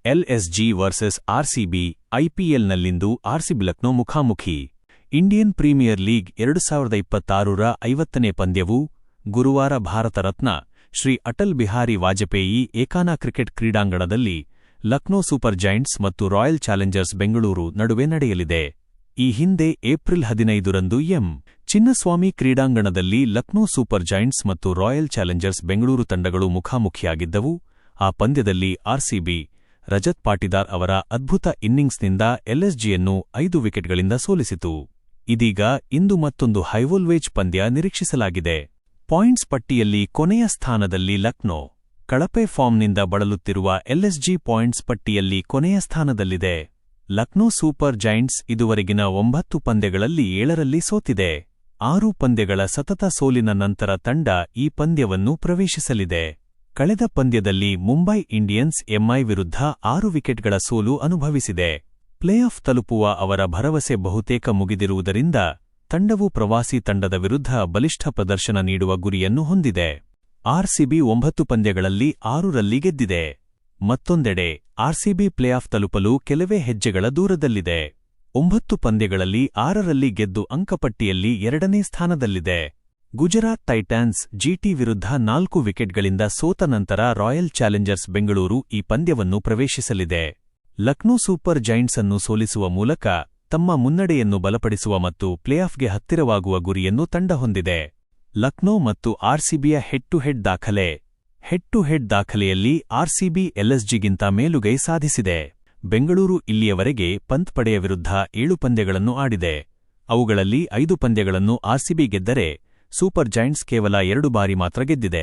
LSG versus RCB ಐಪಿಎಲ್ನಲ್ಲಿಂದು RCB Lucknow ಮುಖಾಮುಖಿ. Indian Premier League 2026ರ 50ನೇ ಪಂದ್ಯವು ಗುರುವಾರ ಭಾರತ ರತ್ನ ಶ್ರೀ ಅಟಲ್ ಬಿಹಾರಿ ವಾಜಪೇಯಿ ಏಕಾನ ಕ್ರಿಕೆಟ್ ಕ್ರೀಡಾಂಗಣದಲ್ಲಿ ಲಕ್ನೋ ಸೂಪರ್ ಜೈಂಟ್ಸ್ ಮತ್ತು ರಾಯಲ್ ಚಾಲೆಂಜರ್ಸ್ ಬೆಂಗಳೂರು ನಡುವೆ ನಡೆಯಲಿದೆ. ಈ ಹಿಂದೆ ಏಪ್ರಿಲ್ 15ರಂದು ಚಿನ್ನಸ್ವಾಮಿ ಕ್ರೀಡಾಂಗಣದಲ್ಲಿ ಲಕ್ನೋ ಸೂಪರ್ ಜೈಂಟ್ಸ್ ಮತ್ತು ರಾಯಲ್ ಚಾಲೆಂಜರ್ಸ್ ಬೆಂಗಳೂರು ತಂಡಗಳು ಮುಖಾಮುಖಿಯಾಗಿದ್ದವು. ಆ ಪಂದ್ಯದಲ್ಲಿ ಆರ್ಸಿಬಿ ರಜತ್ ಪಾಟಿದಾರ್ ಅವರ ಅದ್ಭುತ ಇನ್ನಿಂಗ್ಸ್ನಿಂದ ಎಲ್ಎಸ್ಜಿಯನ್ನು 5 ವಿಕೆಟ್ಗಳಿಂದ ಸೋಲಿಸಿತು. ಇದೀಗ ಇಂದು ಮತ್ತೊಂದು ಹೈವೋಲ್ಟೇಜ್ ಪಂದ್ಯ ನಿರೀಕ್ಷಿಸಲಾಗಿದೆ. ಪಾಯಿಂಟ್ಸ್ ಪಟ್ಟಿಯಲ್ಲಿ ಕೊನೆಯ ಸ್ಥಾನದಲ್ಲಿ ಲಕ್ನೋ. ಕಳಪೆ ಫಾರ್ಮ್ನಿಂದ ಬಳಲುತ್ತಿರುವ ಎಲ್ಎಸ್ಜಿ ಪಾಯಿಂಟ್ಸ್ ಪಟ್ಟಿಯಲ್ಲಿ ಕೊನೆಯ ಸ್ಥಾನದಲ್ಲಿದೆ. ಲಕ್ನೋ ಸೂಪರ್ ಜೈಂಟ್ಸ್ ಇದುವರೆಗಿನ 9 ಪಂದ್ಯಗಳಲ್ಲಿ 7ರಲ್ಲಿ ಸೋತಿದೆ. 6 ಪಂದ್ಯಗಳ ಸತತ ಸೋಲಿನ ನಂತರ ತಂಡ ಈ ಪಂದ್ಯವನ್ನು ಪ್ರವೇಶಿಸಲಿದೆ. ಕಳೆದ ಪಂದ್ಯದಲ್ಲಿ ಮುಂಬೈ ಇಂಡಿಯನ್ಸ್ ಎಂಐ ವಿರುದ್ಧ 6 ವಿಕೆಟ್ಗಳ ಸೋಲು ಅನುಭವಿಸಿದೆ. ಪ್ಲೇಆಫ್ ತಲುಪುವ ಅವರ ಭರವಸೆ ಬಹುತೇಕ ಮುಗಿದಿರುವುದರಿಂದ ತಂಡವು ಪ್ರವಾಸಿ ತಂಡದ ವಿರುದ್ಧ ಬಲಿಷ್ಠ ಪ್ರದರ್ಶನ ನೀಡುವ ಗುರಿಯನ್ನು ಹೊಂದಿದೆ. ಆರ್ಸಿಬಿ 9 ಪಂದ್ಯಗಳಲ್ಲಿ 6ರಲ್ಲಿ ಗೆದ್ದಿದೆ. ಮತ್ತೊಂದೆಡೆ ಆರ್ಸಿಬಿ ಪ್ಲೇಆಫ್ ತಲುಪಲು ಕೆಲವೇ ಹೆಜ್ಜೆಗಳ ದೂರದಲ್ಲಿದೆ. 9 ಪಂದ್ಯಗಳಲ್ಲಿ 6ರಲ್ಲಿ ಗೆದ್ದು ಅಂಕಪಟ್ಟಿಯಲ್ಲಿ 2ನೇ ಸ್ಥಾನದಲ್ಲಿದೆ. ಗುಜರಾತ್ ಟೈಟಾನ್ಸ್ ಜಿಟಿ ವಿರುದ್ಧ 4 ವಿಕೆಟ್ಗಳಿಂದ ಸೋತ ನಂತರ ರಾಯಲ್ ಚಾಲೆಂಜರ್ಸ್ ಬೆಂಗಳೂರು ಈ ಪಂದ್ಯವನ್ನು ಪ್ರವೇಶಿಸಲಿದೆ. ಲಕ್ನೋ ಸೂಪರ್ ಜೈಂಟ್ಸ್ ಅನ್ನು ಸೋಲಿಸುವ ಮೂಲಕ ತಮ್ಮ ಮುನ್ನಡೆಯನ್ನು ಬಲಪಡಿಸುವ ಮತ್ತು ಪ್ಲೇಆಫ್ಗೆ ಹತ್ತಿರವಾಗುವ ಗುರಿಯನ್ನು ತಂಡ ಹೊಂದಿದೆ. ಲಕ್ನೋ ಮತ್ತು ಆರ್ಸಿಬಿಯ ಹೆಡ್ ಟು ಹೆಡ್ ದಾಖಲೆ. ಹೆಡ್ ಟು ಹೆಡ್ ದಾಖಲೆಯಲ್ಲಿ ಆರ್ಸಿಬಿ ಎಲ್ಎಸ್ಜಿಗಿಂತ ಮೇಲುಗೈ ಸಾಧಿಸಿದೆ. ಬೆಂಗಳೂರು ಇಲ್ಲಿಯವರೆಗೆ ಪಂತ್ ಪಡೆಯ ವಿರುದ್ಧ 7 ಪಂದ್ಯಗಳನ್ನು ಆಡಿದೆ. ಅವುಗಳಲ್ಲಿ 5 ಪಂದ್ಯಗಳನ್ನು ಆರ್ಸಿಬಿ ಗೆದ್ದರೆ ಸೂಪರ್ ಜೈಂಟ್ಸ್ ಕೇವಲ 2 ಬಾರಿ ಮಾತ್ರ ಗೆದ್ದಿದೆ.